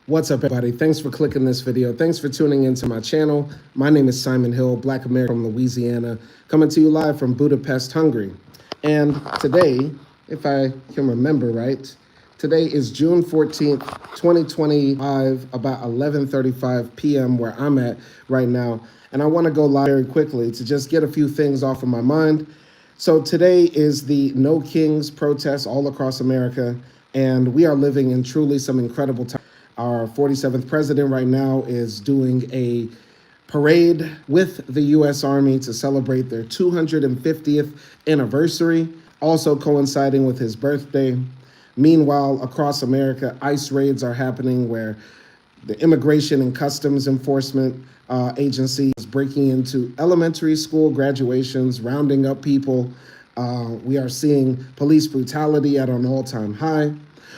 What's up, everybody? Thanks for clicking this video. Thanks for tuning into my channel. My name is Simon Hill, Black American from Louisiana, coming to you live from Budapest, Hungary. And today, if I can remember right, today is June 14th, 2025, about 11:35 p.m. where I'm at right now. And I want to go live very quickly to just get a few things off of my mind. So today is the No Kings protest all across America, and we are living in truly some incredible times. Our 47th president right now is doing a parade with the U.S. Army to celebrate their 250th anniversary, also coinciding with his birthday. Meanwhile, across America, ICE raids are happening where the Immigration and Customs Enforcement agency is breaking into elementary school graduations, rounding up people. We are seeing police brutality at an all-time high.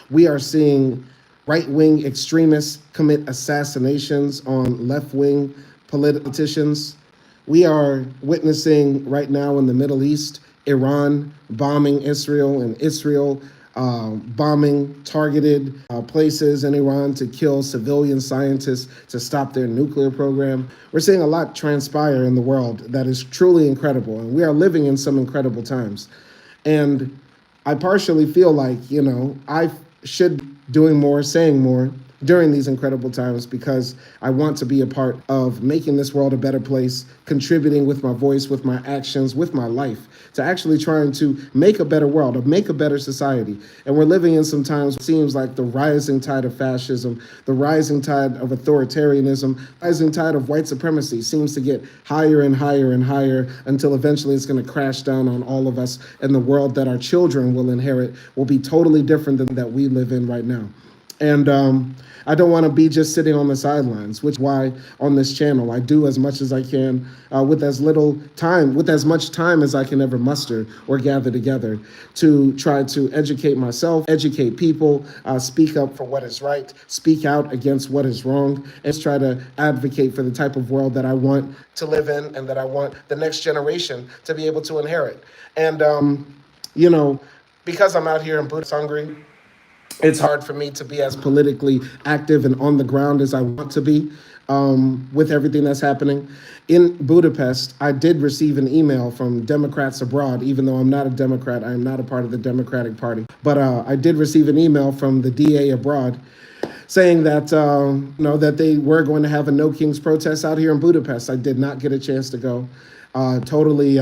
We are seeing right-wing extremists commit assassinations on left-wing politicians. We are witnessing right now in the Middle East, Iran bombing Israel, and Israel bombing targeted places in Iran to kill civilian scientists to stop their nuclear program. We're seeing a lot transpire in the world that is truly incredible, and we are living in some incredible times. And I partially feel like, I should be doing more, saying more during these incredible times because I want to be a part of making this world a better place, contributing with my voice, with my actions, with my life, to actually trying to make a better world, or make a better society. And we're living in some times it seems like the rising tide of fascism, the rising tide of authoritarianism, rising tide of white supremacy seems to get higher and higher and higher until eventually it's going to crash down on all of us, and the world that our children will inherit will be totally different than that we live in right now. And I don't want to be just sitting on the sidelines, which is why on this channel I do as much as I can with as much time as I can ever muster or gather together to try to educate myself, educate people, speak up for what is right, speak out against what is wrong, and try to advocate for the type of world that I want to live in and that I want the next generation to be able to inherit. And, because I'm out here in Budapest, Hungary, it's hard for me to be as politically active and on the ground as I want to be with everything that's happening. In Budapest, I did receive an email from Democrats abroad, even though I'm not a Democrat. I am not a part of the Democratic Party. But I did receive an email from the DA abroad saying that, that they were going to have a No Kings protest out here in Budapest. I did not get a chance to go. Totally,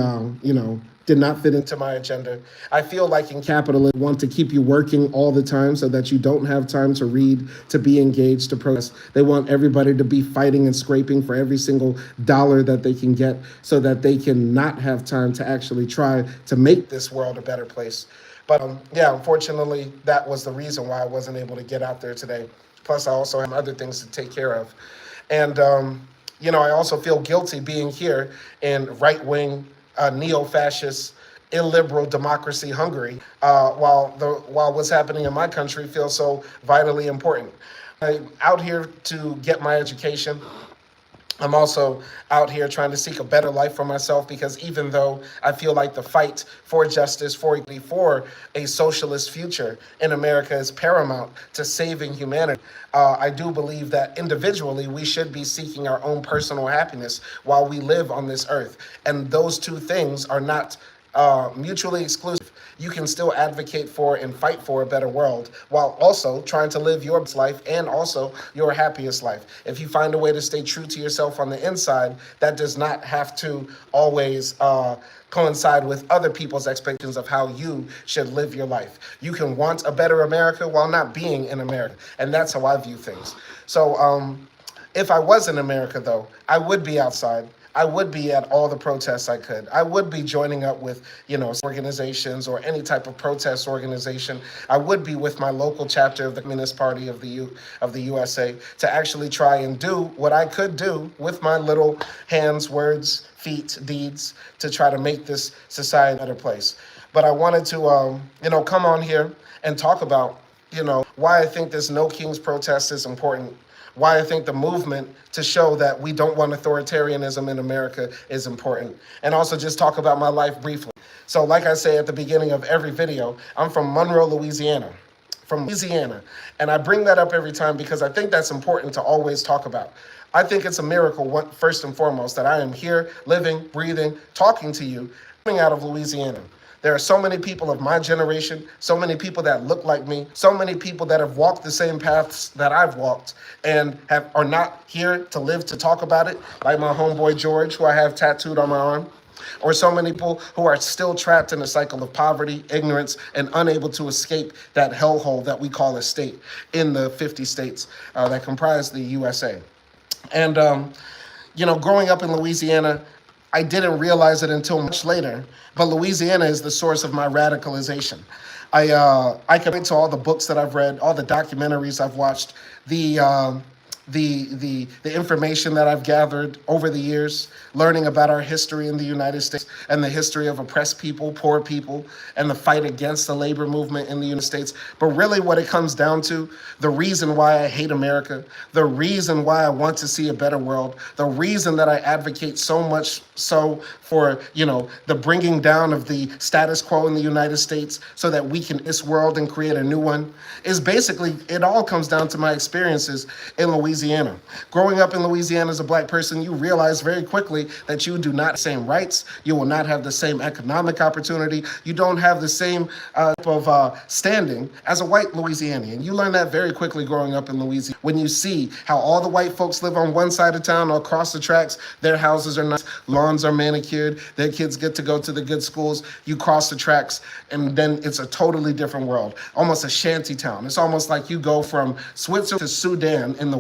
did not fit into my agenda. I feel like in capitalism, want to keep you working all the time so that you don't have time to read, to be engaged, to protest. They want everybody to be fighting and scraping for every single dollar that they can get so that they can not have time to actually try to make this world a better place. But unfortunately, that was the reason why I wasn't able to get out there today. Plus, I also have other things to take care of. And, I also feel guilty being here in right-wing, neo-fascist, illiberal democracy Hungary, while what's happening in my country feels so vitally important. I'm out here to get my education. I'm also out here trying to seek a better life for myself, because even though I feel like the fight for justice, for equity, for a socialist future in America is paramount to saving humanity, I do believe that individually we should be seeking our own personal happiness while we live on this earth. And those two things are not mutually exclusive. You can still advocate for and fight for a better world while also trying to live your best life and also your happiest life. If you find a way to stay true to yourself on the inside, that does not have to always coincide with other people's expectations of how you should live your life. You can want a better America while not being in America, and that's how I view things. So if I was in America, though, I would be outside. I would be at all the protests I could. I would be joining up with, organizations or any type of protest organization. I would be with my local chapter of the Communist Party of the USA to actually try and do what I could do with my little hands, words, feet, deeds to try to make this society a better place. But I wanted to, come on here and talk about, why I think this No Kings protest is important. Why I think the movement to show that we don't want authoritarianism in America is important. And also just talk about my life briefly. So like I say at the beginning of every video, I'm from Monroe, Louisiana. from Louisiana. And I bring that up every time because I think that's important to always talk about. I think it's a miracle, first and foremost, that I am here, living, breathing, talking to you, coming out of Louisiana. There are so many people of my generation, so many people that look like me, so many people that have walked the same paths that I've walked and are not here to live to talk about it, like my homeboy George, who I have tattooed on my arm, or so many people who are still trapped in a cycle of poverty, ignorance, and unable to escape that hellhole that we call a state in the 50 states that comprise the USA. And, growing up in Louisiana, I didn't realize it until much later, but Louisiana is the source of my radicalization. I can point to all the books that I've read, all the documentaries I've watched, the information that I've gathered over the years, learning about our history in the United States and the history of oppressed people, poor people, and the fight against the labor movement in the United States. But really what it comes down to, the reason why I hate America, the reason why I want to see a better world, the reason that I advocate so much so for, the bringing down of the status quo in the United States so that we can this world and create a new one, is basically, it all comes down to my experiences in Louisiana. Growing up in Louisiana as a black person, you realize very quickly that you do not have the same rights, you will not have the same economic opportunity, you don't have the same type of standing as a white Louisianian. You learn that very quickly growing up in Louisiana. When you see how all the white folks live on one side of town or across the tracks, their houses are nice, lawns are manicured, their kids get to go to the good schools, you cross the tracks, and then it's a totally different world, almost a shanty town. It's almost like you go from Switzerland to Sudan in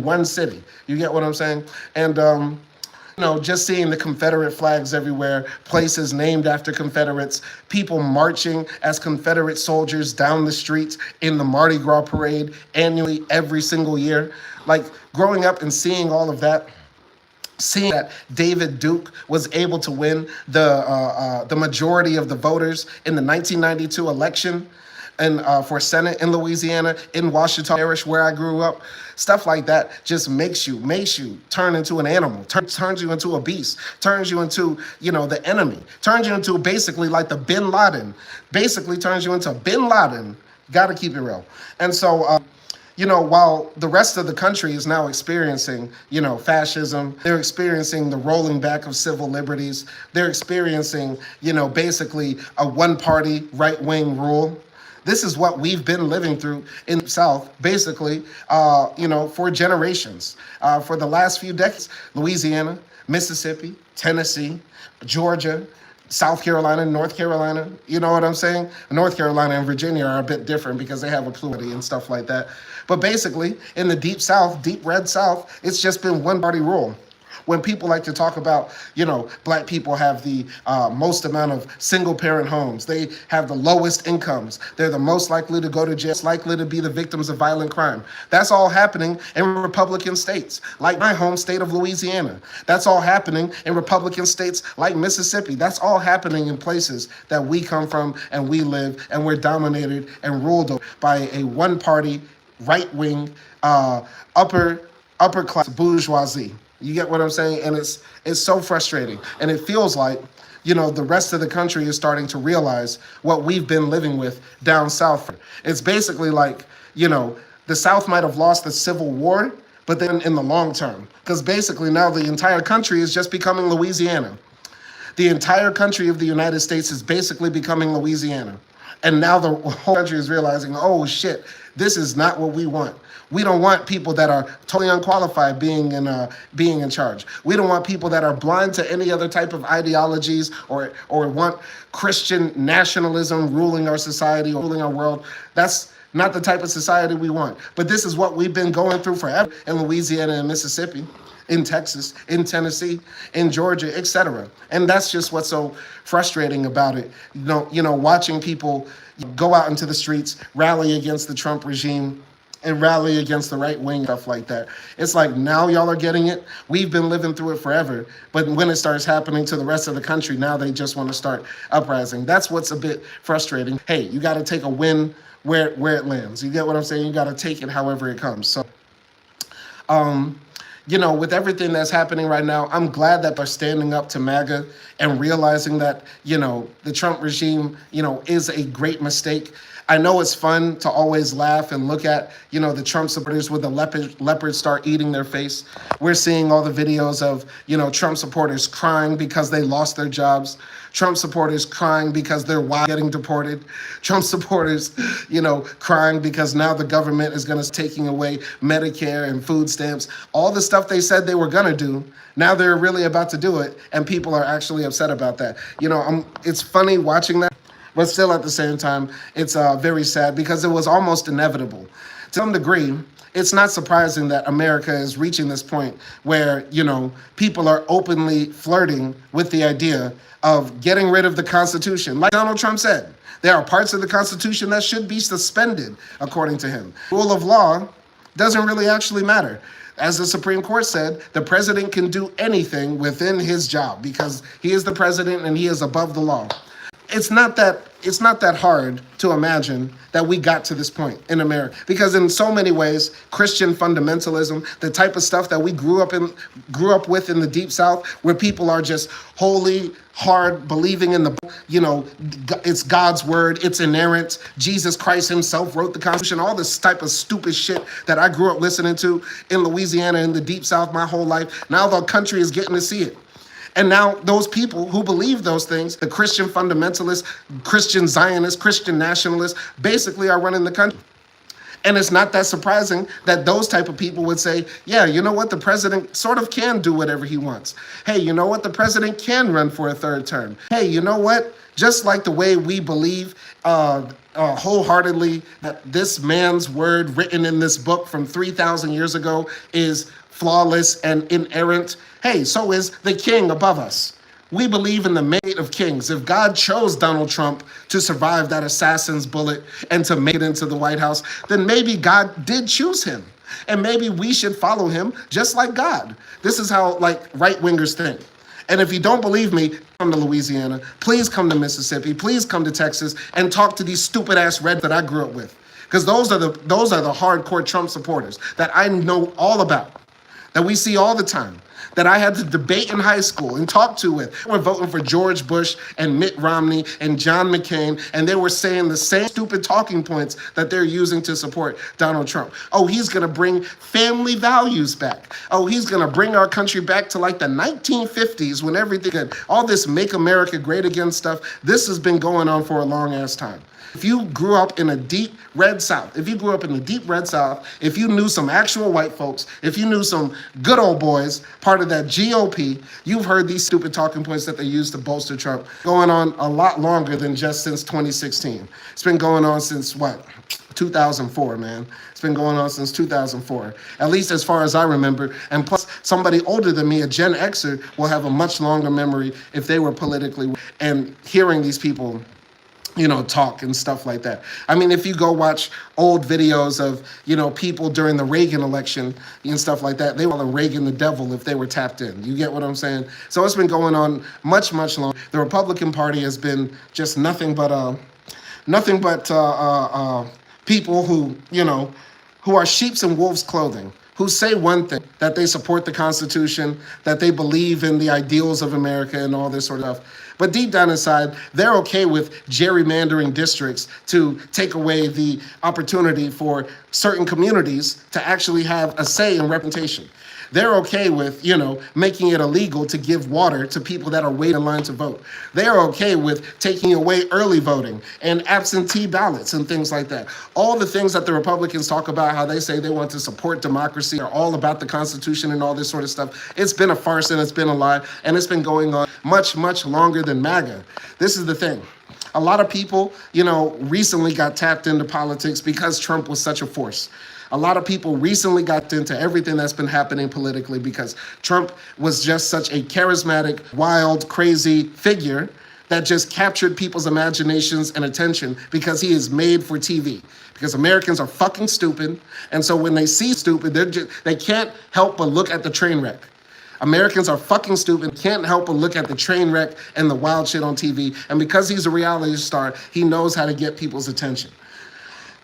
one city. You get what I'm saying? And just seeing the Confederate flags everywhere, places named after Confederates, people marching as Confederate soldiers down the streets in the Mardi Gras parade annually every single year. Like growing up and seeing all of that, seeing that David Duke was able to win the majority of the voters in the 1992 election and for Senate in Louisiana, in Washington Parish where I grew up, stuff like that just makes you turn into an animal, turns you into a beast, turns you into, the enemy, turns you into basically like the Bin Laden, basically turns you into Bin Laden. Got to keep it real. And so, while the rest of the country is now experiencing, fascism, they're experiencing the rolling back of civil liberties, they're experiencing, basically a one-party right-wing rule. This is what we've been living through in the South, basically, for generations. For the last few decades, Louisiana, Mississippi, Tennessee, Georgia, South Carolina, North Carolina, you know what I'm saying? North Carolina and Virginia are a bit different because they have a plurality and stuff like that. But basically, in the deep South, deep red South, it's just been one-party rule. When people like to talk about, black people have the most amount of single-parent homes. They have the lowest incomes. They're the most likely to go to jail, likely to be the victims of violent crime. That's all happening in Republican states, like my home state of Louisiana. That's all happening in Republican states like Mississippi. That's all happening in places that we come from and we live, and we're dominated and ruled by a one-party, right-wing, upper-class bourgeoisie. You get what I'm saying? And it's so frustrating. And it feels like, the rest of the country is starting to realize what we've been living with down south. It's basically like, the South might have lost the Civil War, but then in the long term, because basically now the entire country is just becoming Louisiana. The entire country of the United States is basically becoming Louisiana. And now the whole country is realizing, oh shit, this is not what we want. We don't want people that are totally unqualified being in charge. We don't want people that are blind to any other type of ideologies or want Christian nationalism ruling our society or ruling our world. That's not the type of society we want. But this is what we've been going through forever in Louisiana and Mississippi, in Texas, in Tennessee, in Georgia, etc. And that's just what's so frustrating about it. Watching people go out into the streets, rally against the Trump regime, and rally against the right wing, stuff like that. It's like, now y'all are getting it. We've been living through it forever. But when it starts happening to the rest of the country, now they just want to start uprising. That's what's a bit frustrating. Hey, you got to take a win where it lands. You get what I'm saying? You got to take it however it comes. So, with everything that's happening right now, I'm glad that they're standing up to MAGA and realizing that, the Trump regime, is a great mistake. I know it's fun to always laugh and look at, the Trump supporters with the leopards start eating their face. We're seeing all the videos of, Trump supporters crying because they lost their jobs. Trump supporters crying because their wives getting deported. Trump supporters, crying because now the government is going to taking away Medicare and food stamps. All the stuff they said they were going to do, now they're really about to do it, and people are actually upset about that. It's funny watching that, but still at the same time, it's very sad because it was almost inevitable. To some degree, it's not surprising that America is reaching this point where, people are openly flirting with the idea of getting rid of the Constitution. Like Donald Trump said, there are parts of the Constitution that should be suspended, according to him. Rule of law doesn't really actually matter. As the Supreme Court said, the president can do anything within his job because he is the president and he is above the law. It's not that hard to imagine that we got to this point in America, because in so many ways, Christian fundamentalism, the type of stuff that we grew up with in the Deep South, where people are just holy, hard, believing in it's God's word, it's inerrant. Jesus Christ himself wrote the Constitution, all this type of stupid shit that I grew up listening to in Louisiana, in the Deep South my whole life. Now the country is getting to see it. And now those people who believe those things, the Christian fundamentalists, Christian Zionists, Christian nationalists, basically are running the country. And it's not that surprising that those type of people would say, yeah, you know what, the president sort of can do whatever he wants. Hey, you know what, the president can run for a third term. Hey, you know what, just like the way we believe wholeheartedly that this man's word written in this book from 3,000 years ago is flawless and inerrant. Hey, so is the king above us. We believe in the mate of kings. If God chose Donald Trump to survive that assassin's bullet and to make it into the White House, then maybe God did choose him. And maybe we should follow him just like God. This is how right-wingers think. And if you don't believe me, come to Louisiana. Please come to Mississippi. Please come to Texas and talk to these stupid-ass reds that I grew up with. Because those are the hardcore Trump supporters that I know all about, that we see all the time, that I had to debate in high school and talk to with. We're voting for George Bush and Mitt Romney and John McCain, and they were saying the same stupid talking points that they're using to support Donald Trump. Oh, he's going to bring family values back. Oh, he's going to bring our country back to like the 1950s when everything good. All this Make America Great Again stuff, this has been going on for a long ass time. If you grew up in a deep red South, if you knew some actual white folks, if you knew some good old boys, part of that GOP, you've heard these stupid talking points that they use to bolster Trump going on a lot longer than just since 2016. It's been going on since 2004, man. It's been going on since 2004, at least as far as I remember. And plus, somebody older than me, a Gen Xer, will have a much longer memory if they were politically, and hearing these people talk and stuff like that. I mean, if you go watch old videos of, people during the Reagan election and stuff like that, they were calling Reagan the devil if they were tapped in. You get what I'm saying? So it's been going on much, much longer. The Republican Party has been just nothing but people who are sheep's and wolves' clothing, who say one thing, that they support the Constitution, that they believe in the ideals of America and all this sort of stuff. But deep down inside, they're okay with gerrymandering districts to take away the opportunity for certain communities to actually have a say in representation. They're okay with, making it illegal to give water to people that are waiting in line to vote. They're okay with taking away early voting and absentee ballots and things like that. All the things that the Republicans talk about, how they say they want to support democracy, are all about the Constitution and all this sort of stuff. It's been a farce and it's been a lie, and it's been going on much, much longer than MAGA. This is the thing. A lot of people, recently got tapped into politics because Trump was such a force. A lot of people recently got into everything that's been happening politically because Trump was just such a charismatic, wild, crazy figure that just captured people's imaginations and attention because he is made for TV. Because Americans are fucking stupid, and so when they see stupid, they can't help but look at the train wreck. Americans are fucking stupid, can't help but look at the train wreck and the wild shit on TV, and because he's a reality star, he knows how to get people's attention.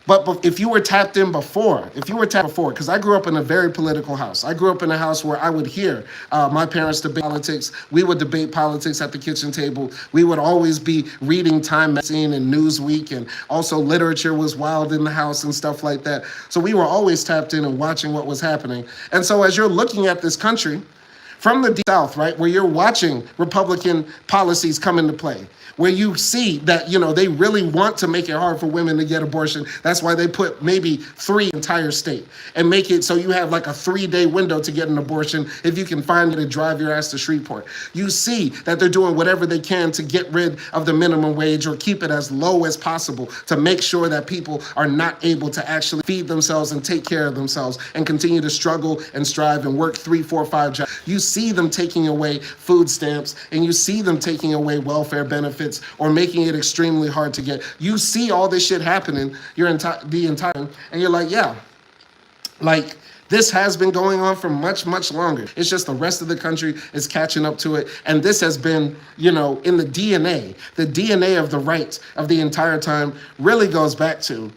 But if you were tapped in before, because I grew up in a very political house. I grew up in a house where I would hear my parents debate politics. We would debate politics at the kitchen table. We would always be reading Time magazine and Newsweek, and also literature was wild in the house and stuff like that. So we were always tapped in and watching what was happening. And so as you're looking at this country, from the deep South, right, where you're watching Republican policies come into play, where you see that, they really want to make it hard for women to get abortion. That's why they put maybe 3 entire state and make it so you have like a 3-day window to get an abortion if you can find it and drive your ass to Shreveport. You see that they're doing whatever they can to get rid of the minimum wage or keep it as low as possible to make sure that people are not able to actually feed themselves and take care of themselves and continue to struggle and strive and work 3, 4, 5 jobs. You see them taking away food stamps, and you see them taking away welfare benefits or making it extremely hard to get. You see all this shit happening the entire time, and you're like, yeah, like this has been going on for much, much longer. It's just the rest of the country is catching up to it. And this has been, in the DNA. The DNA of the right of the entire time really goes back to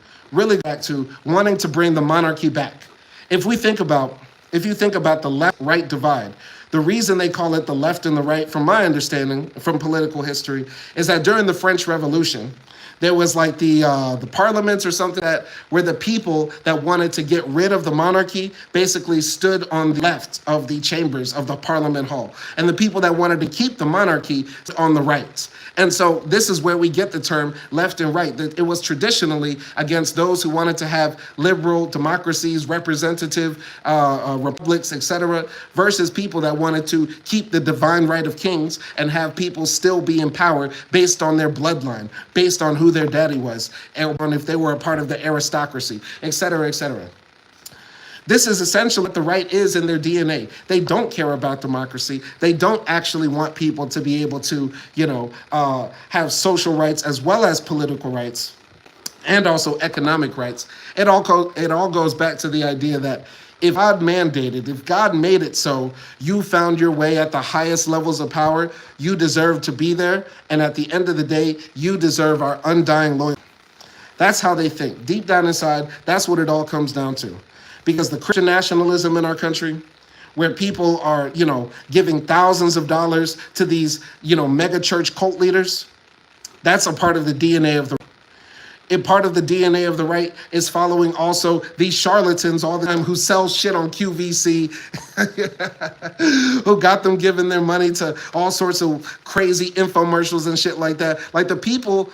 wanting to bring the monarchy back. If you think about the left-right divide, the reason they call it the left and the right, from my understanding from political history, is that during the French Revolution, there was like the parliaments or something where the people that wanted to get rid of the monarchy basically stood on the left of the chambers of the Parliament Hall, and the people that wanted to keep the monarchy on the right. And so this is where we get the term left and right. That it was traditionally against those who wanted to have liberal democracies, representative republics, etc., versus people that wanted to keep the divine right of kings and have people still be in power based on their bloodline, based on who their daddy was, and if they were a part of the aristocracy, etc., etc. This is essentially what the right is in their DNA. They don't care about democracy. They don't actually want people to be able to, have social rights as well as political rights and also economic rights. It all goes back to the idea that if God made it so you found your way at the highest levels of power, you deserve to be there. And at the end of the day, you deserve our undying loyalty. That's how they think. Deep down inside, that's what it all comes down to. Because the Christian nationalism in our country, where people are, giving thousands of dollars to these, mega church cult leaders, that's a part of the DNA of the right. Part of the DNA of the right is following also these charlatans all the time who sell shit on QVC, who got them giving their money to all sorts of crazy infomercials and shit like that. Like the people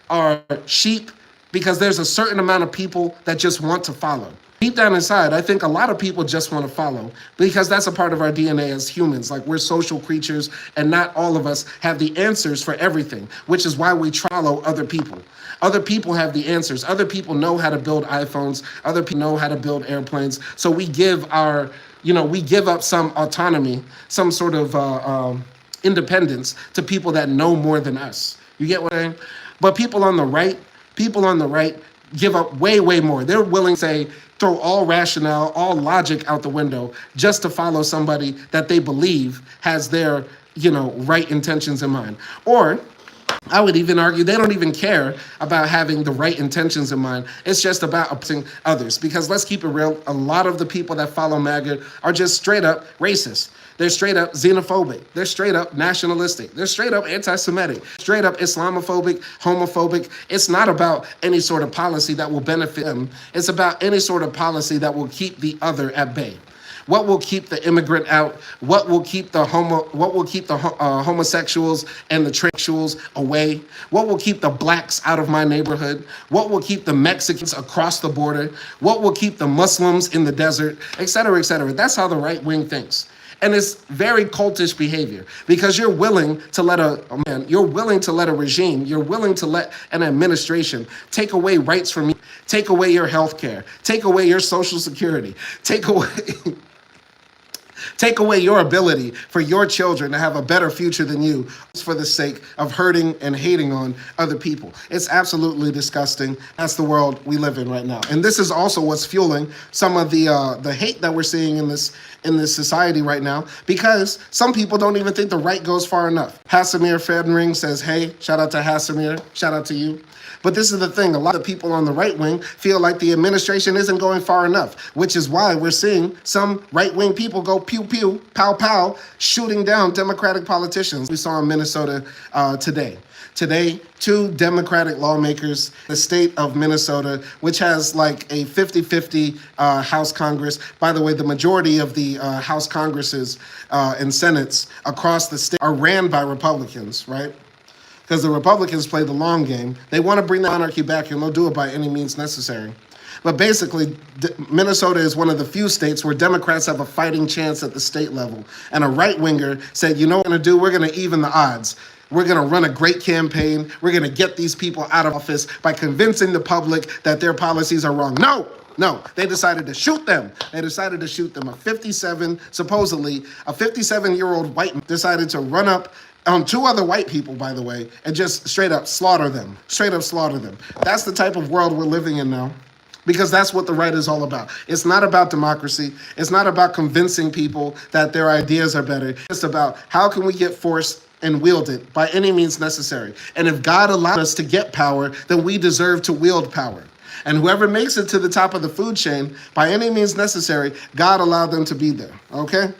are sheep because there's a certain amount of people that just want to follow. Deep down inside, I think a lot of people just want to follow because that's a part of our DNA as humans. Like, we're social creatures, and not all of us have the answers for everything, which is why we follow other people. Other people have the answers. Other people know how to build iPhones. Other people know how to build airplanes. So we give up some autonomy, some sort of independence to people that know more than us. You get what I'm saying? But people on the right give up way, way more. They're willing to say, throw all rationale, all logic out the window just to follow somebody that they believe has their, right intentions in mind. Or I would even argue they don't even care about having the right intentions in mind. It's just about oppressing others. Because let's keep it real, a lot of the people that follow MAGA are just straight up racist. They're straight up xenophobic. They're straight up nationalistic. They're straight up anti-Semitic, straight up Islamophobic, homophobic. It's not about any sort of policy that will benefit them. It's about any sort of policy that will keep the other at bay. What will keep the immigrant out? What will keep the homosexuals and the transsexuals away? What will keep the blacks out of my neighborhood? What will keep the Mexicans across the border? What will keep the Muslims in the desert, et cetera, et cetera? That's how the right wing thinks. And it's very cultish behavior because you're willing to let a regime, you're willing to let an administration take away rights from you, take away your health care, take away your social security, take away Take away your ability for your children to have a better future than you for the sake of hurting and hating on other people. It's absolutely disgusting. That's the world we live in right now. And this is also what's fueling some of the hate that we're seeing in this society right now, because some people don't even think the right goes far enough. Hasamir Fenring says, hey, shout out to Hasamir, shout out to you. But this is the thing, a lot of people on the right wing feel like the administration isn't going far enough, which is why we're seeing some right-wing people go pew pew, pow pow, shooting down Democratic politicians. We saw in Minnesota today. Today, 2 Democratic lawmakers, the state of Minnesota, which has like a 50-50 House Congress. By the way, the majority of the House Congresses and Senates across the state are ran by Republicans, right? Because the Republicans play the long game. They want to bring the monarchy back, and they'll do it by any means necessary. But basically, Minnesota is one of the few states where Democrats have a fighting chance at the state level. And a right-winger said, you know what we're going to do? We're going to even the odds. We're going to run a great campaign. We're going to get these people out of office by convincing the public that their policies are wrong. No, they decided to shoot them. A 57-year-old white man decided to run up on 2 other white people, by the way, and just straight up slaughter them. That's the type of world we're living in now, because that's what the right is all about. It's not about democracy. It's not about convincing people that their ideas are better. It's about how can we get force and wield it by any means necessary. And if God allowed us to get power, then we deserve to wield power. And whoever makes it to the top of the food chain, by any means necessary, God allowed them to be there, okay?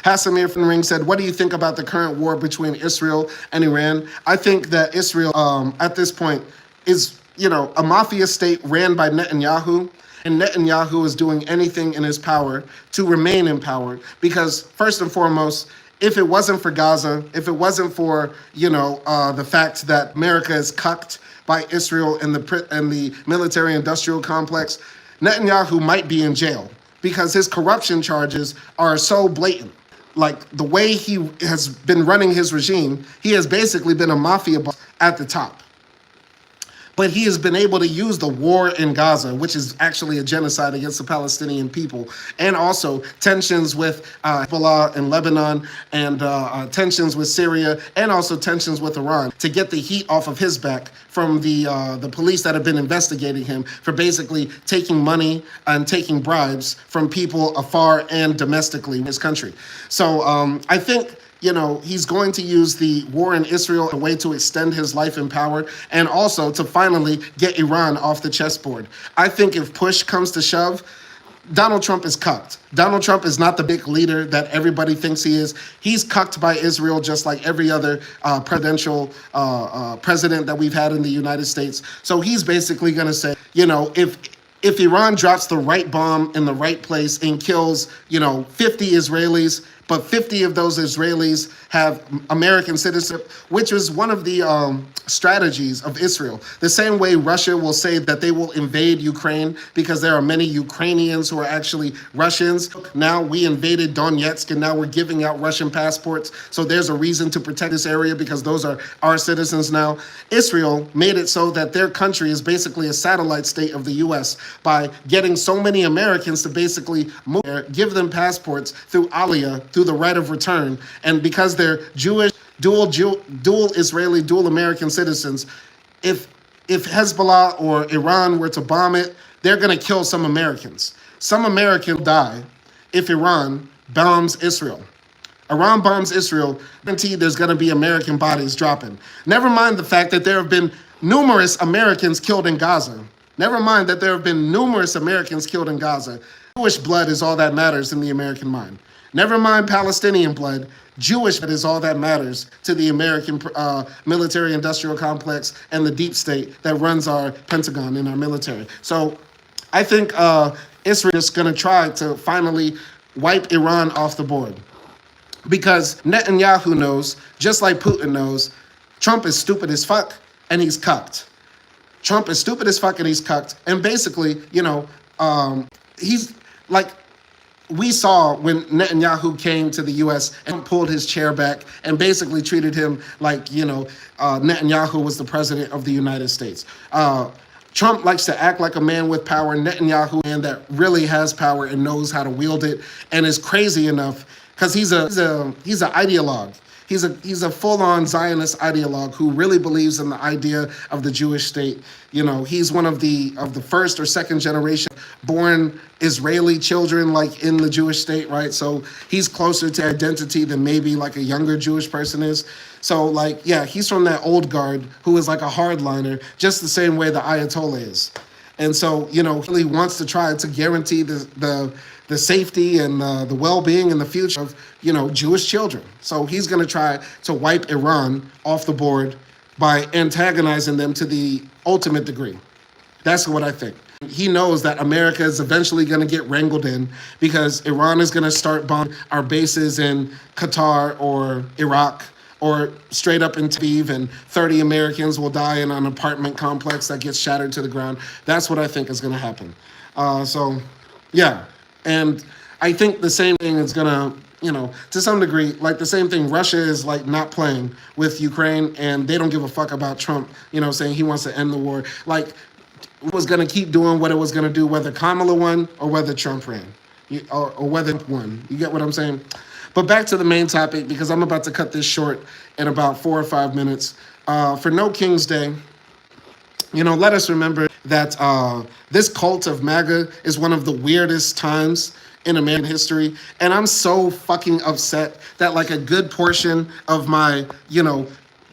Hasamir Fenring said, what do you think about the current war between Israel and Iran? I think that Israel, at this point, is, a mafia state ran by Netanyahu, and Netanyahu is doing anything in his power to remain in power, because first and foremost, if it wasn't for Gaza, if it wasn't for, the fact that America is cucked by Israel and the military-industrial complex, Netanyahu might be in jail because his corruption charges are so blatant. Like, the way he has been running his regime, he has basically been a mafia boss at the top. But he has been able to use the war in Gaza, which is actually a genocide against the Palestinian people, and also tensions with Hezbollah in Lebanon, and tensions with Syria, and also tensions with Iran, to get the heat off of his back from the police that have been investigating him for basically taking money and taking bribes from people afar and domestically in his country. So I think he's going to use the war in Israel as a way to extend his life in power, and also to finally get Iran off the chessboard. I think if push comes to shove, Donald Trump is cucked. Donald Trump is not the big leader that everybody thinks he is. He's cucked by Israel just like every other presidential president that we've had in the United States. So he's basically going to say, if Iran drops the right bomb in the right place and kills, 50 Israelis, but 50 of those Israelis have American citizenship, which is one of the strategies of Israel. The same way Russia will say that they will invade Ukraine because there are many Ukrainians who are actually Russians. Now we invaded Donetsk and now we're giving out Russian passports. So there's a reason to protect this area because those are our citizens now. Israel made it so that their country is basically a satellite state of the U.S. by getting so many Americans to basically move there, give them passports through Aliyah, through the right of return. And because they're Jewish, dual Israeli, dual American citizens, if Hezbollah or Iran were to bomb it, they're going to kill some Americans. Some Americans die if Iran bombs Israel. Iran bombs Israel, guaranteed there's going to be American bodies dropping. Never mind the fact that there have been numerous Americans killed in Gaza. Jewish blood is all that matters in the American mind. Never mind Palestinian blood. Jewish blood is all that matters to the American military-industrial complex and the deep state that runs our Pentagon and our military. So I think Israel is going to try to finally wipe Iran off the board. Because Netanyahu knows, just like Putin knows, Trump is stupid as fuck and he's cucked. And basically, he's like, we saw when Netanyahu came to the U.S. and pulled his chair back and basically treated him like, Netanyahu was the president of the United States. Trump likes to act like a man with power. Netanyahu, a man that really has power and knows how to wield it, and is crazy enough because he's an ideologue. He's a full-on Zionist ideologue who really believes in the idea of the Jewish state. You know, he's one of the first or second generation born Israeli children, like in the Jewish state, right? So he's closer to identity than maybe like a younger Jewish person is. So like, yeah, he's from that old guard who is like a hardliner, just the same way the Ayatollah is. And so, you know, he wants to try to guarantee the safety and the well-being and the future of, you know, Jewish children. So he's going to try to wipe Iran off the board by antagonizing them to the ultimate degree. That's what I think. He knows that America is eventually going to get wrangled in because Iran is going to start bombing our bases in Qatar or Iraq or straight up in Tel Aviv, and 30 Americans will die in an apartment complex that gets shattered to the ground. That's what I think is going to happen. So, yeah. And I think the same thing is going to, you know, to some degree, like the same thing, Russia is like not playing with Ukraine, and they don't give a fuck about Trump, you know, saying he wants to end the war. Like, it was going to keep doing what it was going to do, whether Kamala won or whether Trump ran, or whether Trump won. You get what I'm saying? But back to the main topic, because I'm about to cut this short in about 4 or 5 minutes. For No King's Day, you know, let us remember that this cult of MAGA is one of the weirdest times in American history. And I'm so fucking upset that like a good portion of my, you know,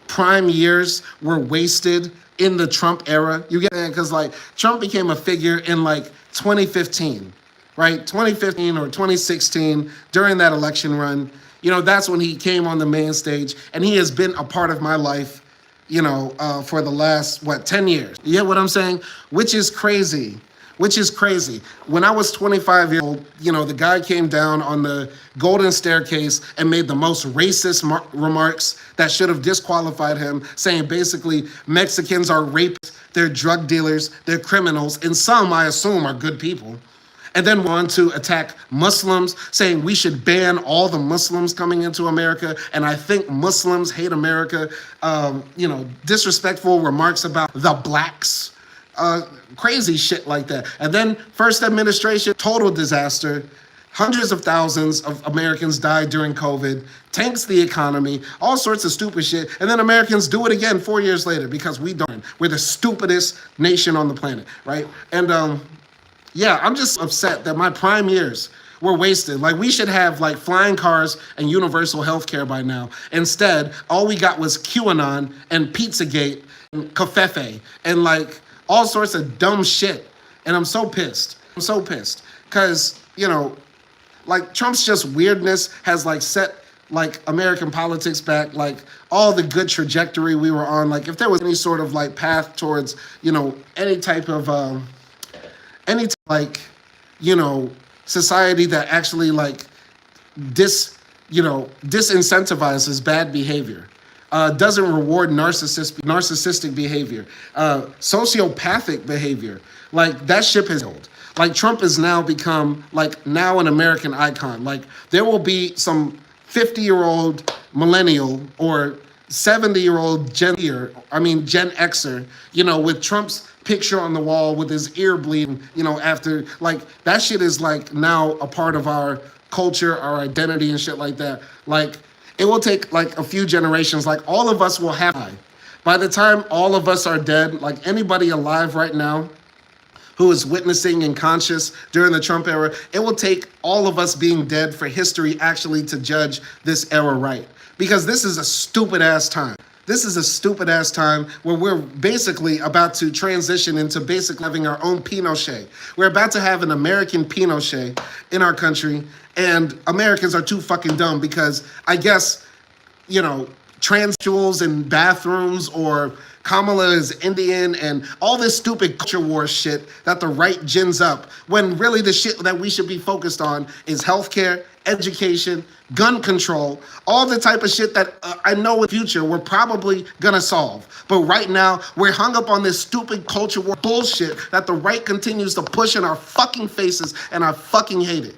prime years were wasted in the Trump era. You get it? Because like Trump became a figure in like 2015. Right, 2015 or 2016, during that election run, you know, that's when he came on the main stage, and he has been a part of my life, you know, for the last, 10 years. You get what I'm saying? Which is crazy. When I was 25 years old, you know, the guy came down on the golden staircase and made the most racist remarks that should have disqualified him, saying basically Mexicans are rapists, they're drug dealers, they're criminals, and some, I assume, are good people. And then want to attack Muslims, saying we should ban all the Muslims coming into America. And I think Muslims hate America. You know, disrespectful remarks about the blacks, crazy shit like that. And then first administration, total disaster. Hundreds of thousands of Americans died during COVID, tanks the economy, all sorts of stupid shit. And then Americans do it again 4 years later because we're the stupidest nation on the planet, right? And yeah, I'm just upset that my prime years were wasted. Like, we should have like flying cars and universal health care by now. Instead, all we got was QAnon and Pizzagate and Covfefe and like all sorts of dumb shit. And I'm so pissed. Because, you know, like Trump's just weirdness has like set like American politics back, like all the good trajectory we were on. Like if there was any sort of like path towards, you know, any type of like, you know, society that actually like disincentivizes bad behavior, doesn't reward narcissistic behavior, sociopathic behavior, like that ship has sailed. Like Trump has now become like now an American icon. Like there will be some 50-year-old millennial or 70-year-old Gen Xer, you know, with Trump's picture on the wall with his ear bleeding, you know, after, like, that shit is, like, now a part of our culture, our identity and shit like that. Like, it will take, like, a few generations. Like, all of us will have, by the time all of us are dead, like, anybody alive right now who is witnessing and conscious during the Trump era, it will take all of us being dead for history actually to judge this era right. Because this is a stupid-ass time. This is a stupid-ass time where we're basically about to transition into basically having our own Pinochet. We're about to have an American Pinochet in our country, and Americans are too fucking dumb because I guess, you know, transsexuals in bathrooms or Kamala is Indian and all this stupid culture war shit that the right gins up, when really the shit that we should be focused on is healthcare, education, gun control, all the type of shit that I know in the future we're probably gonna solve. But right now, we're hung up on this stupid culture war bullshit that the right continues to push in our fucking faces, and I fucking hate it.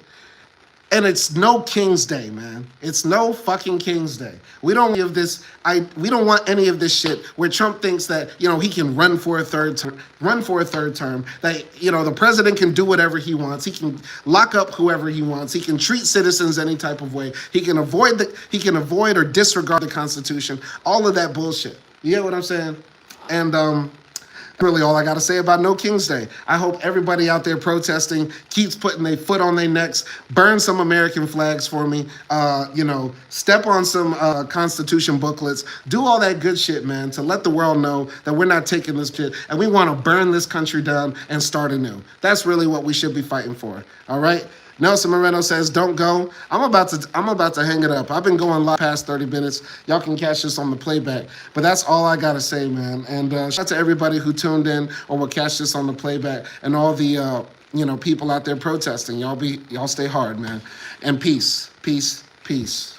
And it's no King's Day, man. It's no fucking King's Day. We don't give this. We don't want any of this shit where Trump thinks that he can run for a third term. Run for a third term. That the president can do whatever he wants. He can lock up whoever he wants. He can treat citizens any type of way. He can avoid or disregard the Constitution. All of that bullshit. You get what I'm saying? And really all I got to say about No King's Day. I hope everybody out there protesting keeps putting their foot on their necks, burn some American flags for me, step on some Constitution booklets, do all that good shit, man, to let the world know that we're not taking this shit and we want to burn this country down and start anew. That's really what we should be fighting for, all right? Nelson Moreno says, "Don't go." I'm about to hang it up. I've been going live past 30 minutes. Y'all can catch this on the playback. But that's all I gotta say, man. And shout out to everybody who tuned in or will catch this on the playback, and all the people out there protesting. Y'all stay hard, man. And peace, peace, peace.